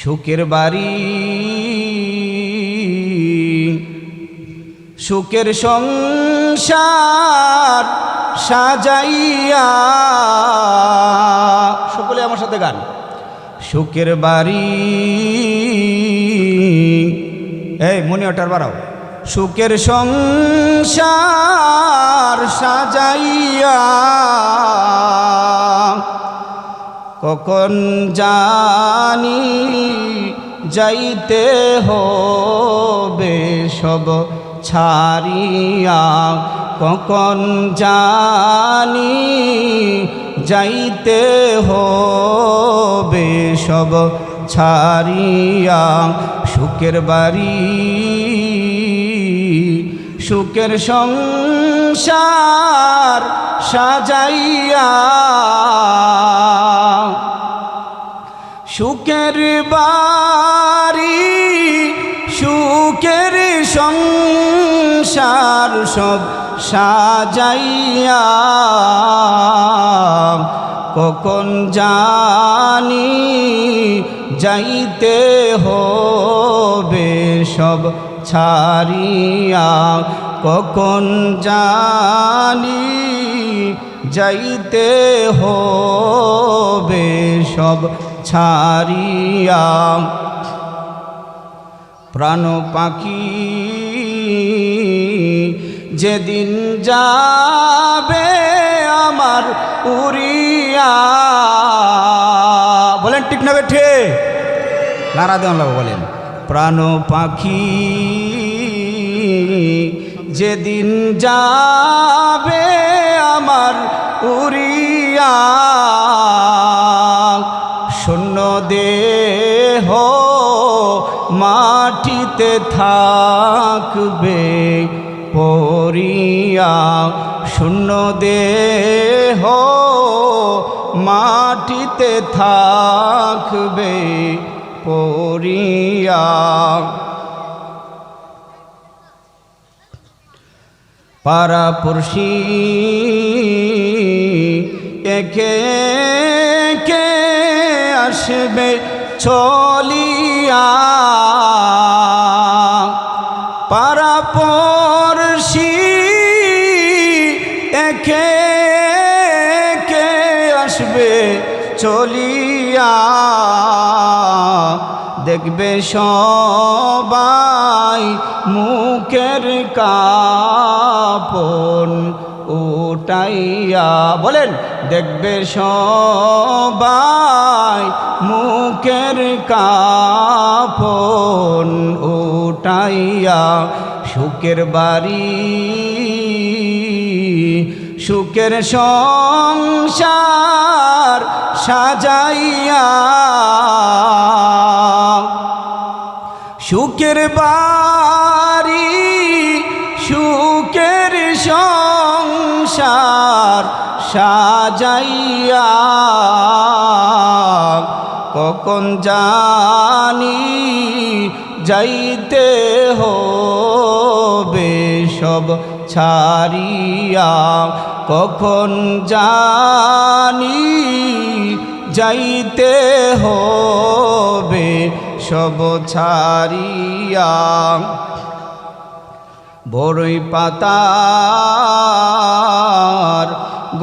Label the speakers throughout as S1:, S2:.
S1: সুখের বাড়ি সুখের সংসার সাজাইয়া, সকলে আমার সাথে গান। সুখের বাড়ি, এই মনে ওটার বাড়াও। সুখের সংসার সাজাইয়া কখন জানি যাইতে হবে সব ছাড়িয়া, কখন জানি যাইতে হবে সব ছাড়িয়া। সুখের বাড়ি সুখের সংসার সাজাইয়া, সুখের বাড়ি সুখের সংসার সব সাজাইয়া কখন জানি যাইতে হবে সব ছাড়িয়া, কখন জানি যাইতে হবে সব ছাড়িয়া। প্রাণ পাখি যেদিন যাবে আমার উড়িয়া, বলেন ঠিক না বেঠে? নারা দেওয়া বলেন। প্রাণ পাখি যেদিন যাবে আমার উড়িয়া, শূন্য দেহ মাটিতে থাকবে পড়িয়া, শূন্য দেহ মাটিতে থাকবে পড়িয়া। পাড়াপড়শি একে একে আসবে চলিয়া, পাড়াপড়শি একে একে আসবে চলিয়া, দেখবে সবাই মুখের কাপন উঠাইয়া, বলেন দেখবে সবাই মুখের কাপন উঠাইয়া। সুখের বাড়ি সুখের সংসার সাজাইয়া, সুখের বাড়ি সুখের সংসার সাজাইয়া কখন জানি যাইতে হবে সব ছাড়িয়া, কখন জানি যাইতে হবে সব ছাড়িয়া। বড়ই পাতার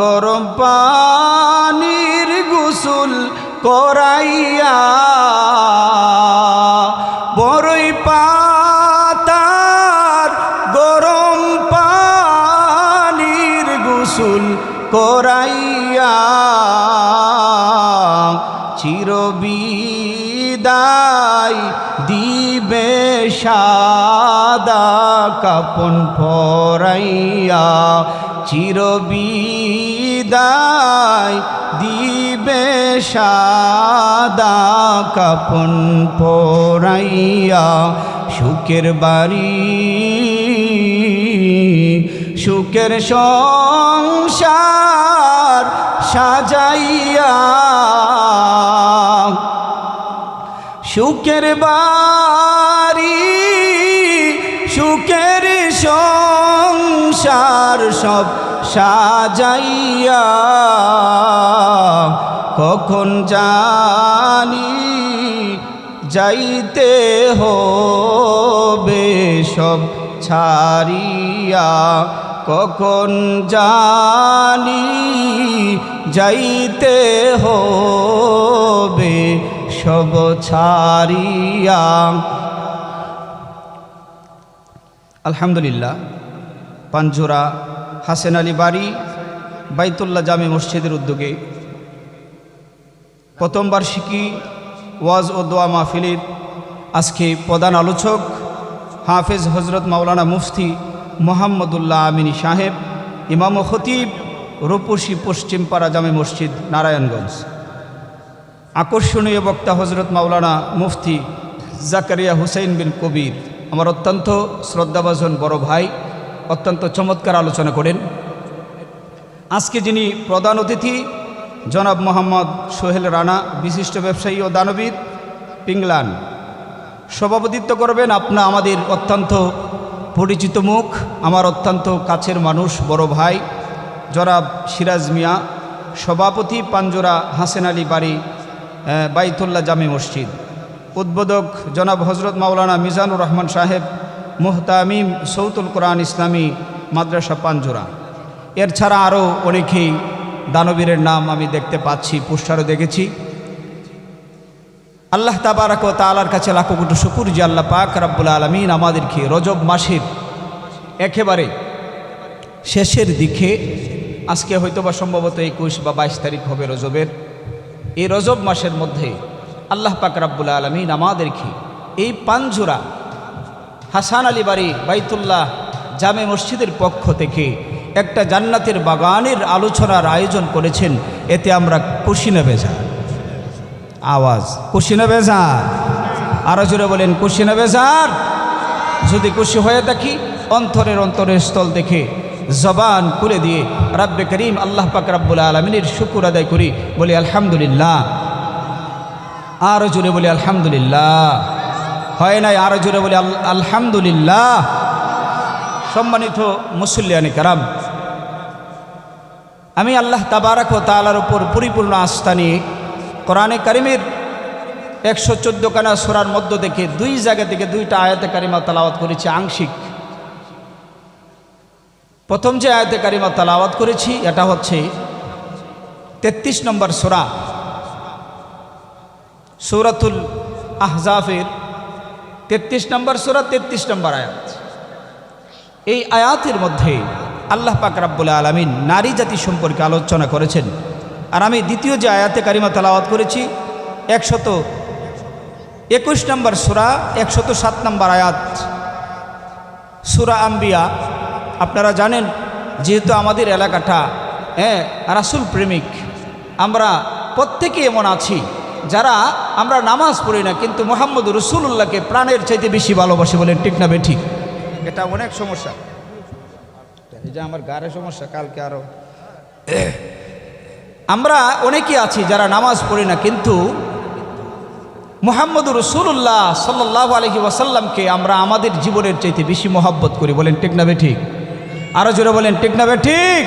S1: গরম পানির গোসল করাইয়া, বড়ই পাতার গরম পানির গোসল করাইয়া, চিরবিদায় দিবে সাদা কাপন পরাইয়া, চিরবিদায় দিবে সাদা কাপন পরাইয়া। সুখের বাড়ি সুখের সংসার সাজাইয়া, সুখের বাড়ি সুখের সংসার সব সাজাইয়া কখন জানি যাইতে হবে সব ছাড়িয়া, কখন জানি যাইতে হবে সব ছাড়িয়া। আলহামদুলিল্লাহ, পাঞ্জোরা হাসেন আলী বাড়ি বাইতুল্লাহ জামে মসজিদের উদ্যোগে প্রথম বার্ষিকী ওয়াজ ও দোয়া মাহফিলের আজকে প্রধান আলোচক হাফেজ হজরত মাওলানা মুফতি মোহাম্মদুল্লাহ আমিনী সাহেব, ইমাম ও খতিব, রূপসী পশ্চিমপাড়া জামে মসজিদ, নারায়ণগঞ্জ। আকর্ষণীয় বক্তা হজরত মাওলানা মুফতি জাকারিয়া হুসাইন বিন কবির, আমার অত্যন্ত শ্রদ্ধাভাজন বড় ভাই, অত্যন্ত চমৎকার আলোচনা করেন। আজকে যিনি প্রধান অতিথি জনাব মোহাম্মদ সোহেল রানা, বিশিষ্ট ব্যবসায়ী ও দানবীর, পিংলান। সভাপতিত্ব করবেন আমাদের অত্যন্ত পরিচিত মুখ, আমার অত্যন্ত কাছের মানুষ, বড় ভাই জনাব সিরাজ মিয়া, সভাপতি পাঞ্জোরা হাসেন আলী বাড়ি বাইতুল্লাহ জামে মসজিদ। উদ্বোধক জনাব হজরত মাওলানা মিজানুর রহমান সাহেব, মুহতামিম সৌতুল কোরআন ইসলামী মাদ্রাসা পাঞ্জোরা। এর ছাড়া আরও অনেকেই দানবীরের নাম আমি দেখতে পাচ্ছি, পোস্টারও দেখেছি। আল্লাহ তাবারাক ওয়া তাআলার কাছে লাখো কোটি শুকর যে আল্লাহ পাক রব্বুল আলামিন আমাদেরকে রজব মাসের একেবারে শেষের দিকে, আজকে হয়তোবা সম্ভবত 21 বা 22 তারিখ হবে রজবের, এই রজব মাসের মধ্যে আল্লাহ পাক রব্বুল আলামিন আমাদেরকে এই পাঞ্জোরা হাসান আলী বাড়ি বাইতুল্লাহ জামে মসজিদের পক্ষ থেকে একটা জান্নাতের বাগানের আলোচনার আয়োজন করেছেন। এতে আমরা খুশি না বেজার? আওয়াজ, খুশি না বেজার? আরো জোরে বলেন, খুশি না বেজার? যদি খুশি হয়ে থাকি, অন্তরের স্থল দেখে জবান খুলে দিয়ে রব্বে করিম আল্লাহ পাক রব্বুল আলামিনের শুকর আদায় করি, বলি আলহামদুলিল্লাহ। আরো জোরে বলি আলহামদুলিল্লাহ। হয় নাই? আরো জোরে বলি আলহামদুলিল্লাহ। সম্মানিত মুসল্লিয়ানে কারাম, আমি আল্লাহ তাবারাক ওয়া তাআলার উপর পরিপূর্ণ আস্থা নিয়ে কোরআনে কারিমের 114 খানা সূরার মধ্য থেকে 2 জায়গা থেকে 2টা আয়াতে কারিমা তেলাওয়াত করেছি আংশিক। প্রথম যে আয়াতে কারিমা তেলাওয়াত করেছি এটা হচ্ছে 33 নম্বর সূরা, সূরাতুল আহজাফের 33 নম্বর সূরা, 33 নম্বর আয়াত। এই আয়াতের মধ্যে আল্লাহ পাক রব্বুল আলামিন নারী জাতি সম্পর্কে আলোচনা করেছেন। আর আমি দ্বিতীয় যে আয়াতে কারিমা তেলাওয়াত করেছি 121 নম্বর সূরা, 107 নম্বর আয়াত, সূরা আম্বিয়া। আপনারা জানেন, যেহেতু আমাদের এলাকাটা রাসূল প্রেমিক, আমরা প্রত্যেকে এমন আছি যারা আমরা নামাজ পড়ি না, কিন্তু মুহাম্মদ রাসূলুল্লাহকে প্রাণের চাইতে বেশি ভালোবাসি। বলেন ঠিক না বেঠিক? এটা অনেক সমস্যা, এই যে আমার গাড়ে সমস্যা, কালকে আরো। আমরা অনেকে আছি যারা নামাজ পড়ি না, কিন্তু মুহাম্মদ রাসূলুল্লাহ সাল্লাল্লাহু আলাইহি ওয়াসাল্লামকে আমরা আমাদের জীবনের চাইতে বেশি মহব্বত করি। বলেন ঠিক না বেঠিক? আরো জোরে বলেন ঠিক না বেঠিক?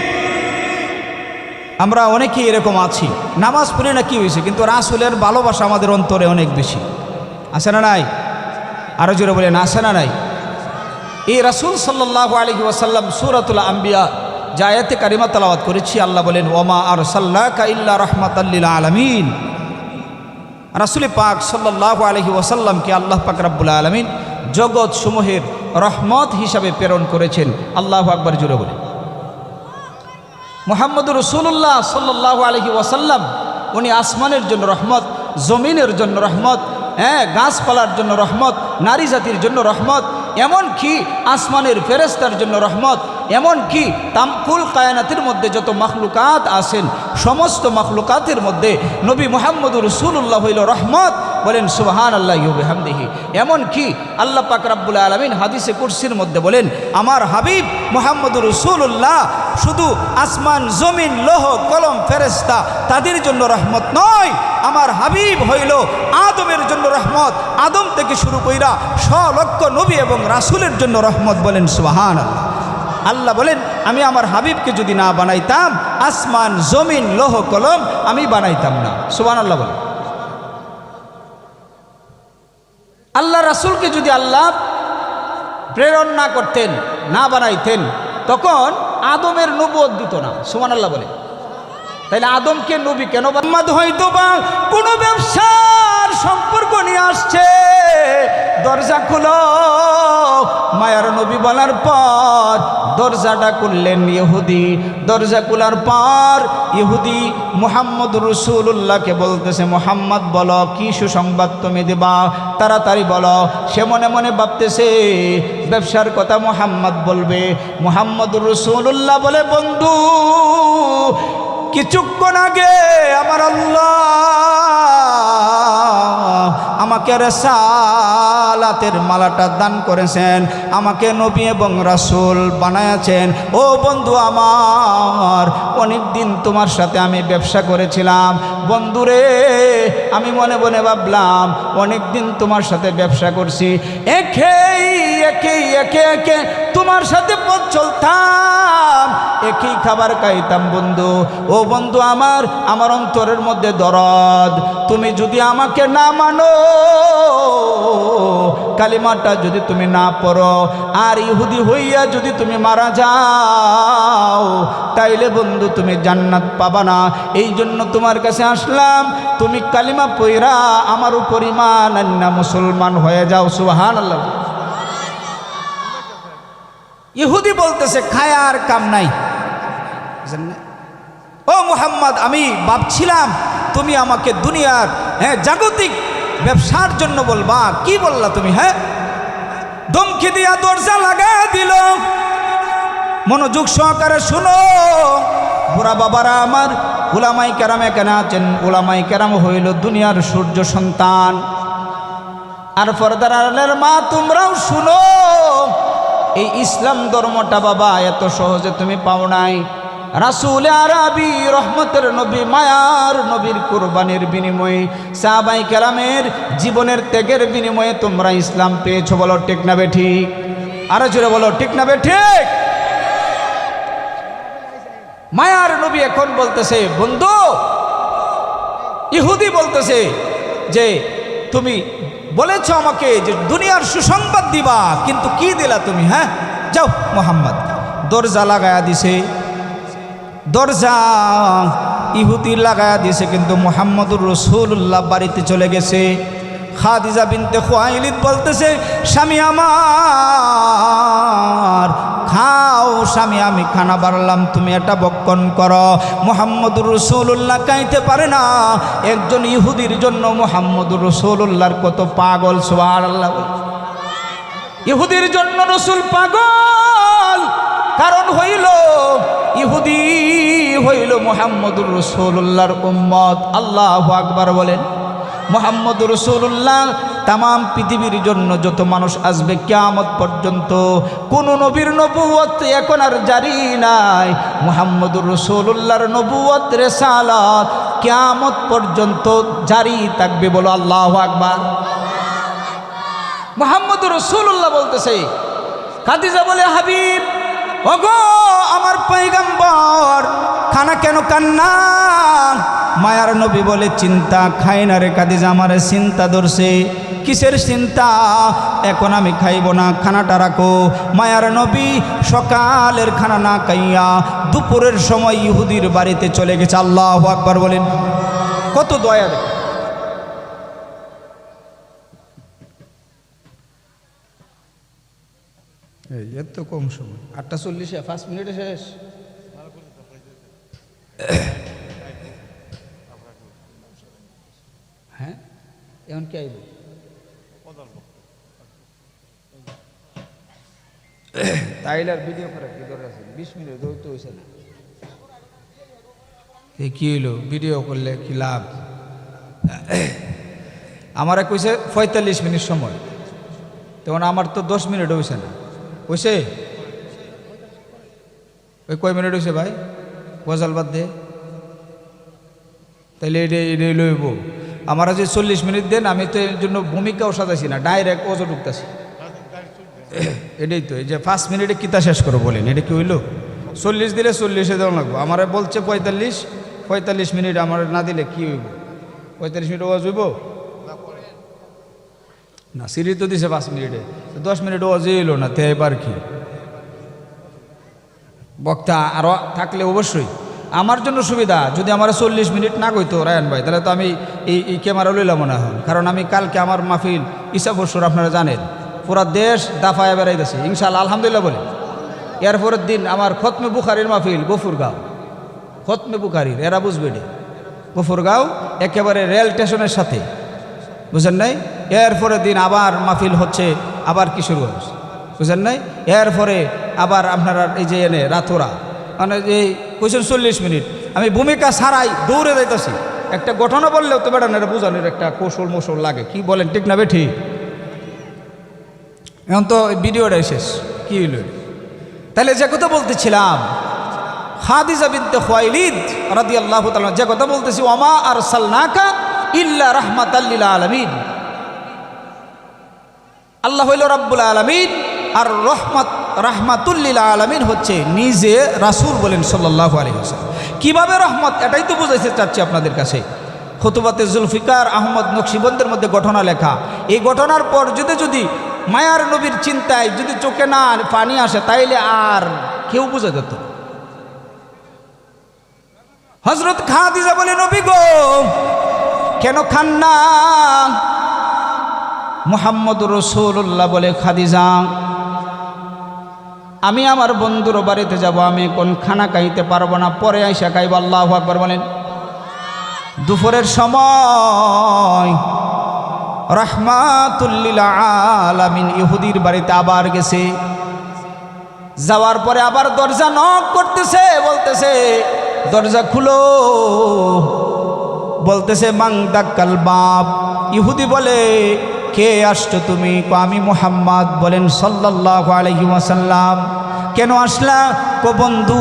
S1: আমরা অনেকেই এরকম আছি, নামাজ পড়ি না, কি হয়েছে, কিন্তু রাসূলের ভালোবাসা আমাদের অন্তরে অনেক বেশি। আছে না নাই? আরো জোরে বলেন, আছে না নাই? এই রাসূল সাল্লাল্লাহু আলাইহি ওয়াসাল্লাম সূরাতুল আম্বিয়া যে আয়াতে কারিমা তেলাওয়াত করেছি, আল্লাহ বলেন ওয়ামা আরসালনাকা ইল্লা রাহমাতাল লিল আলামিন। রাসূল পাক সাল্লাল্লাহু আলাইহি ওয়াসাল্লামকে আল্লাহ পাক রব্বুল আলামিন জগৎ সমূহের রহমত হিসাবে প্রেরণ করেছেন। আল্লাহু আকবার জোরে বলেন। মুহাম্মদুর রাসূলুল্লাহ সাল্লাল্লাহু আলাইহি ওয়াসাল্লাম উনি আসমানের জন্য রহমত, জমিনের জন্য রহমত, গাছপালার জন্য রহমত, নারী জাতির জন্য রহমত, এমনকি আসমানের ফেরেশতার জন্য রহমত, এমনকি তামকুল কায়নাতের মধ্যে যত মাখলুকাত আছেন সমস্ত মাখলুকাতের মধ্যে নবী মুহাম্মদুর রাসূলুল্লাহ হইল রহমত। বলেন সুবহানাল্লাহি ওয়া বিহামদিহি। এমনকি আল্লাহ পাক রব্বুল আলামিন হাদিসে কুরসির মধ্যে বলেন, আমার হাবিব মুহাম্মদুর রাসূলুল্লাহ শুধু আসমান, জমিন, লৌহ কলম, ফেরেশতা তাদের জন্য রহমত নয়, আমার হাবিব হইল আদমের জন্য রহমত, আদম থেকে শুরু কইরা 100 লক্ষ নবী এবং রাসূলের জন্য রহমত। বলেন সুবহানাল্লাহ। আল্লাহ বলেন, আমি আমার হাবিবকে যদি না বানাইতাম, আসমান, জমিন, লৌহ কলম আমি বানাইতাম না। সুবহানাল্লাহ বলেন। আল্লাহ রাসূলকে যদি আল্লাহ প্রেরণ না করতেন, না বানাইতেন, তখন আদমের নবুয়ত দিত না। সুবহানাল্লাহ বলে। তাইলে আদমকে নবী কেন? মোহাম্মদ হয়তো বা কোনো ব্যবসার সম্পর্ক নিয়ে আসছে, দরজা খুলো। মায়ার নবী বলার পর দরজাটা খুললেন ইহুদি। দরজা খোলার পর ইহুদি মুহাম্মদ রাসূলুল্লাহকে বলতেছে, মুহাম্মদ বলো, কি সুসংবাদ তুমি দেবা, তাড়াতাড়ি বলো। সে মনে মনে ভাবতেছে ব্যবসার কথা মুহাম্মদ বলবে। মুহাম্মদ রাসূলুল্লাহ বলে, বন্ধু, কিছুক্ষণ আগে আমার আল্লাহ আমাকে রিসালাতের মালাটা দান করেছেন, আমাকে নবী এবং রাসূল বানায়াছেন। ও বন্ধু আমার, অনেক দিন তোমার সাথে আমি ব্যবসা করেছিলাম বন্ধুরে। আমি মনে মনে ভাবলাম অনেক দিন তোমার সাথে ব্যবসা করছি, একে তোমার সাথে পথ চলতাম, একই খাবার খাইতাম বন্ধু। ও বন্ধু আমার অন্তরের মধ্যে দরদ। তুমি যদি আমাকে না মানো, কালিমাটা যদি তুমি না পড়ো, আর ইহুদি হইয়া যদি তুমি মারা যাও, তাইলে বন্ধু তুমি জান্নাত পাবা না। এই জন্য তোমার কাছে আসলাম, তুমি কালিমা পড়া আমার উপর ঈমান আননা মুসলমান হয়ে যাও। সুবহানাল্লাহ। ইহুদি বলতেছে, খায়ার কাম নাই। ও মুহাম্মদ, আমি ভাবছিলাম তুমি আমাকে দুনিয়ার জাগতিক ব্যবসার জন্য বলবা, কি বললা তুমি? ধমকি দিয়া দরজা লাগায় দিল। মনোযোগ সহকারে শুনো বুড়া বাবারা আমার, উলামায়ে কেরাম এখানে আছেন। উলামায়ে কেরাম হইল দুনিয়ার সূর্য সন্তান। আর পর্দার আড়ালের মা, তোমরাও শুনো, এই ইসলাম ধর্মটা বাবা এত সহজে তুমি পাও নাই। রাসূল আরবি, রহমতের নবী, মায়ার নবীর কুরবানির বিনিময়ে, সাহাবায়ে কেরামের জীবনের ত্যাগের বিনিময়ে তোমরা ইসলাম পেয়েছো। বলো ঠিক না বেঠিক? আরো জোরে বলো ঠিক না বেঠিক? মায়ার নবী এখন বলতেছে, বন্ধু, ইহুদি বলতেছে যে তুমি বলেছ আমাকে যে দুনিয়ার সুসংবাদ দিবা, কিন্তু কি দিলা তুমি? যাও মুহাম্মদ। দরজা লাগায়া দিছে, দরজা ইহুদি লাগায়া দিছে, কিন্তু মুহাম্মদুর রাসূলুল্লাহ বাড়িতে চলে গেছে। খাদিজা বিনতে খুয়াইলিদ বলতেছে, স্বামী আমার খাও, স্বামী আমি খানা বাড়লাম, তুমি এটা বক্ষণ করো। মুহাম্মদুর রাসূলুল্লাহ খাইতে পারে না। একজন ইহুদির জন্য মুহাম্মদুর রাসূলুল্লাহর কত পাগল! সুবহানাল্লাহ। ইহুদির জন্য রাসূল পাগল, কারণ হইল ইহুদি হইল মুহাম্মদুর রাসূলুল্লাহর উম্মত। আল্লাহু আকবার বলেন। মুহাম্মদুর রাসূলুল্লাহ তামাম পৃথিবীর জন্য যত মানুষ আসবে কিয়ামত পর্যন্ত, কোন নবীর নবুয়ত এখন আর জারি নাই। মুহাম্মদুর রাসূলুল্লাহর নবুয়ত, রিসালাত কিয়ামত পর্যন্ত জারি থাকবে। বলো আল্লাহু আকবার। মুহাম্মদুর রাসূলুল্লাহ বলতেছে, খাদিজা বলে, হাবিব, ওগো আমার পয়গম্বর, খানা কেন কান্না? মায়ার নবী বলে, চিন্তা খাই না রে খাদিজা, আমার চিন্তা ধরছে। কিসের চিন্তা? এখন আমি খাইব না, খানাটা রাখো। মায়ার নবী সকালের খানা না খাইয়া দুপুরের সময় ইহুদির বাড়িতে চলে গেছে। আল্লাহু আকবার বলেন। কত দয়া! এত কম সময়, 8:40, 5 মিনিটে শেষ। এখন কি আইব? তাইলে আর ভিডিও করা কি দরকার আছে? 20 মিনিট তো হয়েছে না। কি হইলো? ভিডিও করলে কি লাভ? আমারে কইছে 45 মিনিট সময়, তখন আমার তো 10 মিনিট হয়েছে না। হয়েছে? ওই কয় মিনিট হয়েছে ভাই? গজাল বাদ দে। তাইলে এটা লইব। আমার যে 40 মিনিট দেন, আমি তো এর জন্য ভূমিকাও সাজাইছি না, ডাইরেক্ট ওজো ঢুকতেছি। এটাই তো, এই যে 5 মিনিটে কিতা শেষ করো বলেন, এটা কি হইল? 40 দিলে 40-এ দেওয়া লাগবো। আমার বলছে 45 মিনিট, আমার না দিলে কি হইব? 45 মিনিট ওয়াজ হইব না সিঁড়ি তো দিছে 5 মিনিটে, 10 মিনিট ওয়াজে এলো না, তে এবার কি বক্তা আরও থাকলে অবশ্যই আমার জন্য সুবিধা। যদি আমার 40 মিনিট না কইতো রায়ান ভাই, তাহলে তো আমি এই ক্যামেরা লইলাম না এখন। কারণ আমি কালকে আমার মাহফিল ইসাফরসুর আপনারা জানেন, পুরা দেশ দাফায় বেড়াইতেছে ইনশাআল্লাহ, আলহামদুলিল্লাহ বলে। এরপরের দিন আমার খতমে বুখারির মাহফিল গফুরগাঁও, খতমে বুখারির, এরা বুঝবে নি, গফুরগাঁও একেবারে রেল স্টেশনের সাথে, বুঝেন নাই। এরপরের দিন আবার মাহফিল হচ্ছে আবার কিশোরগঞ্জ, বুঝেন নাই। এরপরে আবার আপনারা এই যে এনে রাতোরা, মানে এই কইছেন 40 মিনিট, আমি ভূমিকা ছাড়াই দৌড়ে যাইতেছি। একটা ঘটনা বললেও তো বেড়ান, এটা বোঝানোর একটা কৌশল মৌসল লাগে, কি বলেন ঠিক না বেঠি? এখন তো ভিডিওটাই শেষ, কি হইল? তাহলে যে কথা বলতেছিলাম, খাদিজা বিনতে খুয়াইলিদ রাদিয়াল্লাহু তাআলা, যে কথা বলতেছি, ওমা আরসালনাকা ইল্লা রাহমাতাল লিল আলামিন। আল্লাহ হইল রাব্বুল আলামিন, আর রাহমাতুল লিল আলামিন হচ্ছে নিজে রাসূল বলেন সাল্লাল্লাহু আলাইহি ওয়াসাল্লাম। কিভাবে রহমত, এটাই তো বুঝাইতে চাচ্ছি আপনাদের কাছে। খুতুবাতে জুলফিকার আহমদ নকশবন্দের মধ্যে ঘটনা লেখা। এই ঘটনার পর যদি মায়ার নবীর চিন্তায় যদি চোখে না পানি আসে, তাইলে আর কেউ বুঝে যেত। হযরত খাদিজা বলে, নবী গো কেন খান না? মুহাম্মদুর রাসূলুল্লাহ বলে, খাদিজা আমি আমার বন্ধুর বাড়িতে যাব, আমি কোন খানা খাইতে পারবো না, পরে আইসা খাইব। আল্লাহু আকবার বলেন। দুপুরের সময় রাহমাতুল লিল আলামিন ইহুদির বাড়িতে আবার গেছে। যাওয়ার পরে আবার দরজা নক করতেছে, বলতেছে দরজা খুলো, বলতেছে মান দাক্কাল বাব। ইহুদি বলে, কে আসছো তুমি? আমি মুহাম্মদ। বলেন সাল্লাল্লাহু আলাইহি ওয়াসাল্লাম। কেন আসলা? কো বন্ধু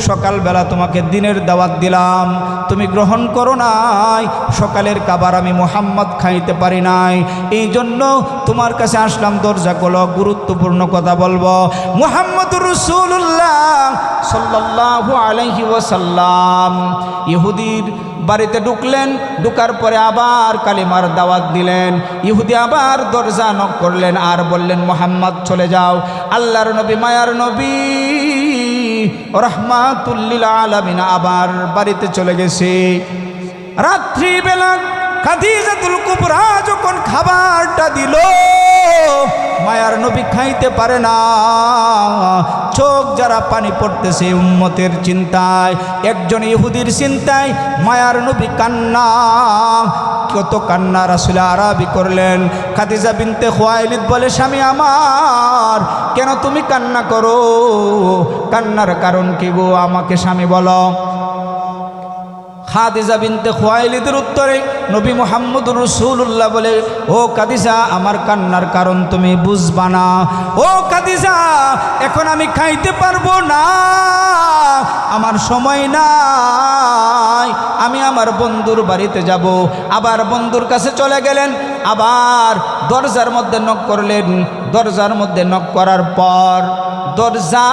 S1: সকালবেলা তোমাকে দিনের দাওয়াত দিলাম, তুমি গ্রহণ করো নাই, সকালের খাবার আমি মুহাম্মদ খাইতে পারি নাই, এই জন্য তোমার কাছে আসলাম, দরজা খোলো, গুরুত্বপূর্ণ কথা বলবো। মুহাম্মদুর রাসূলুল্লাহ সাল্লাল্লাহু আলাইহি ওয়াসাল্লাম ইহুদির বাড়িতে ঢুকলেন। ঢুকার পরে আবার কালিমার দাওয়াত দিলেন। ইহুদি আবার দরজা নক করলেন আর বললেন, মুহাম্মদ চলে যাও। আল্লাহর নবী, মায়ার নবী রাহমাতুল লিল আলামিন আবার বাড়িতে চলে গেছে। রাত্রিবেলা খাদিজাতুল কুবরা যখন খাবারটা দিল, মায়ার নবী খাইতে পারে না, চোখ যারা পানি পড়তেছে উম্মতের চিন্তায়, একজন ইহুদির চিন্তায় মায়ার নবী কান্না, কত কান্না রাসূল আরবি করলেন। খাদিজা বিনতে খুয়াইলিদ বলে, স্বামী আমার, কেন তুমি কান্না করো? কান্নার কারণ কি গো? আমাকে স্বামী বলো। খাদিজা বিনতে খুয়াইলিদের উত্তরে নবী মুহাম্মদুর রাসূলুল্লাহ বলে, ও খাদিজা, আমার কান্নার কারণ তুমি বুঝবা না। ও খাদিজা, এখন আমি খাইতে পারবো না, আমার সময় নাই, আমি আমার বন্ধুর বাড়িতে যাব। আবার বন্ধুর কাছে চলে গেলেন, আবার দরজার মধ্যে নক করলেন। দরজার মধ্যে নক করার পর দরজা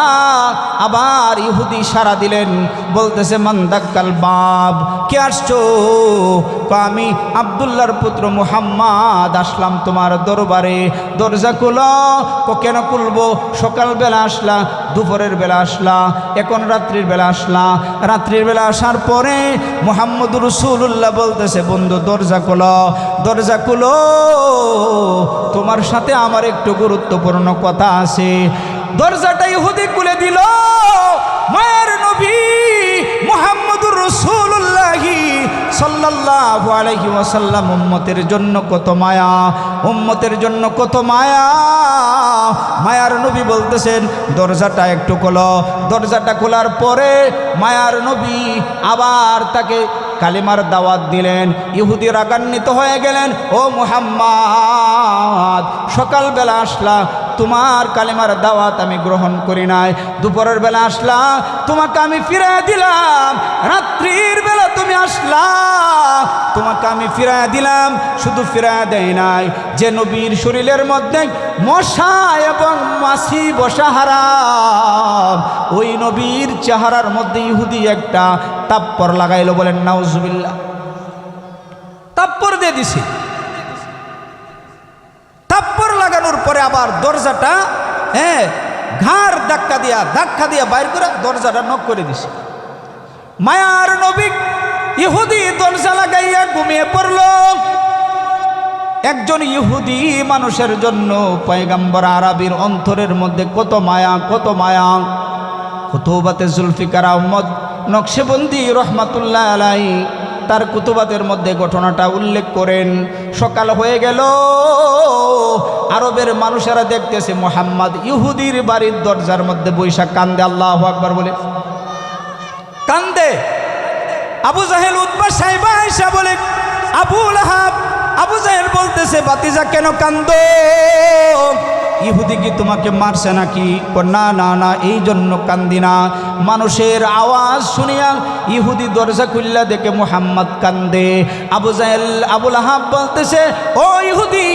S1: আবার ইহুদি সাড়া দিলেন, বলতেছে মান দাক্কাল বাব। কে আসছো? আমি আব্দুল্লাহর পুত্র মুহাম্মদ আসলাম তোমার দরবারে, দরজা খুলো। কেন খুলবো? সকালবেলা আসলা, দুপুরের বেলা আসলা, এখন রাত্রির বেলা আসলা। রাত্রির বেলা আসার পরে মুহাম্মদুর রাসূলুল্লাহ বলতেছে, বন্ধু দরজা খুলো, দরজা খুলো, তোমার সাথে আমার একটু গুরুত্বপূর্ণ কথা আছে। দরজাটা ইহুদি খুলে দিল। মায়ের নবী মুহাম্মদুর রাসূলুল্লাহ সাল্লাল্লাহু আলাইহি ওয়াসাল্লাম উম্মতের জন্য কত মায়া, উম্মতের জন্য কত মায়া। মায়ার নবী বলতেছেন, দরজাটা একটু খোলো। দরজাটা খোলার পরে মায়ার নবী আবার তাকে কালিমার দাওয়াত দিলেন। ইহুদি রাগান্বিত হয়ে গেলেন, ও মুহাম্মদ, সকালবেলা আসলা, তোমার কালিমার দাওয়াত আমি গ্রহণ করি নাই, দুপুরের বেলা আসলা, তোমাকে আমি ফিরাইয়া দিলাম, রাত্রির বেলা তুমি আসলা, তোমাকে আমি ফিরাইয়া দিলাম। শুধু ফিরাইয়া দেয় নাই, যে নবীর শরীরের মধ্যে মশা এবং মাছি বসা হারাম, ওই নবীর চেহারার মধ্যে ইহুদি একটা তাপ্পর লাগাইলো। বলেন নাউজুবিল্লাহ। তাপ্পর দিয়ে দিছে। আবার দরজাটা ঘাড় ধাক্কা দিয়া বাইর করে দরজাটা নক করে দিছে। মায়ার নবী ইহুদি দরজা লাগাইয়া ঘুমিয়ে পড়ল। একজন ইহুদি মানুষের জন্য পয়গম্বর আরবির অন্তরের মধ্যে কত মায়া কুতুবাতে জুলফিকার আহমদ নকশবন্দি রহমাতুল্লাহ আলাই তার কুতুবাতের মধ্যে ঘটনাটা উল্লেখ করেন। সকাল হয়ে গেল, আরবের মানুষেরা দেখতেছে মুহাম্মদ ইহুদির বাড়ির দরজার মধ্যে বৈশা কান্দে, আল্লাহু আকবার বলে কান্দে। আবু জাহেল, উতবা, সাইবা আয়েশা বলে আবু লাহাব, আবু জাহেল বলতেছে বাতিজা কেন কান্দো? ইহুদি কি তোমাকে মারছে নাকি? না না না, এই জন্য কান্দি না। মানুষের আওয়াজ শুনিয়া ইহুদি দরজা খুললা দেখে মুহাম্মদ কান্দে। আবু জাহেল, আবু লাহাব বলতেছে ও ইহুদি,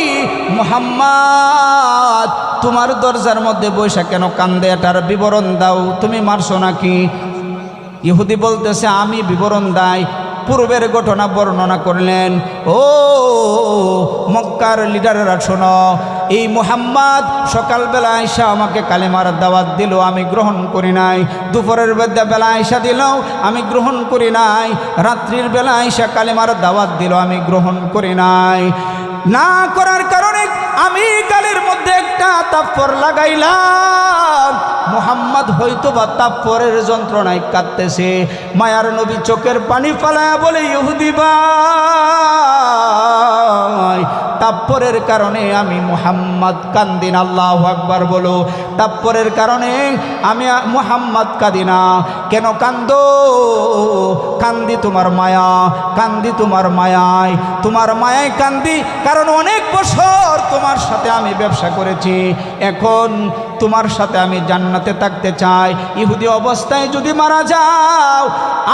S1: মুহাম্মদ তোমার দরজার মধ্যে বৈশা কেন কান্দে? এটার বিবরণ দাও, তুমি মারছো নাকি? ইহুদি বলতেছে আমি বিবরণ দাই। পূর্বের ঘটনা বর্ণনা করলেন। ও মক্কার লিডাররা শোনো, এই মুহাম্মদ সকালবেলা আয়েশা আমাকে কালেমার দাওয়াত দিল, আমি গ্রহণ করি নাই। দুপুরের বেলা আয়েশা দিল, আমি গ্রহণ করি নাই। রাত্রির বেলা আয়েশা কালেমার দাওয়াত দিল, আমি গ্রহণ করি নাই। না করার কারণে আমি গালের মধ্যে একটা তাপ্পর লাগাইলাম। মুহাম্মদ হয়তো বা তাপ্পরের যন্ত্রণায় কাঁদতেছে। মায়ার নবী চোখের পানি ফালায়া বলে ইহুদি ভাই, তাপ্পরের কারণে আমি মুহাম্মদ কান্দিন। আল্লাহু আকবার বলো। তাপ্পরের কারণে আমি মুহাম্মদ কাঁদি না। কেন কান্দো? কান্দি তোমার মায়া, কান্দি তোমার মায়ায়, তোমার মায়ায় কান্দি। কারণ অনেক বছর তোমার সাথে আমি ব্যবসা করেছি, এখন তোমার সাথে আমি জান্নাতে থাকতে চাই। ইহুদি অবস্থায় যদি মারা যাও,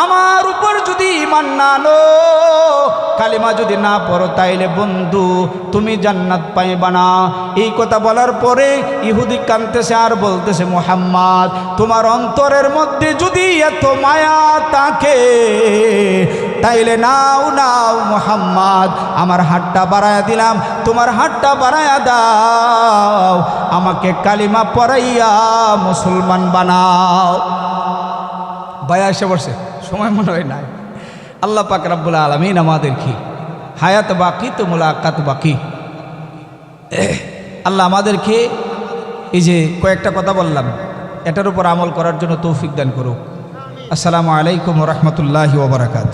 S1: আমার উপর যদি ঈমান না আনো, কালিমা যদি না পড়ো, তাইলে বন্ধু তুমি জান্নাত পাইবা না। এই কথা বলার পরে ইহুদি কাঁদতেছে আর বলতেছে মুহাম্মদ তোমার অন্তরের মধ্যে যদি এত মায়া থাকে, তাইলে নাও নাও মুহাম্মদ, আমার হাতটা বাড়ায়া দিলাম, তোমার হাতটা বাড়ায়া দাও, আমাকে কালিমা পড়াইয়া মুসলমান বানাও। ভাইয়া এসে বসে, সময় মনে হয় নাই। আল্লাহ পাক রব্বুল আলামিন আমাদের কি হায়াত বাকি তো মুলাকাত বাকি। আল্লাহ আমাদেরকে এই যে কয়েকটা কথা বললাম, এটার উপর আমল করার জন্য তৌফিক দান করুক। আসসালামু আলাইকুম ওয়া রাহমাতুল্লাহি ওয়া বারাকাতুহু।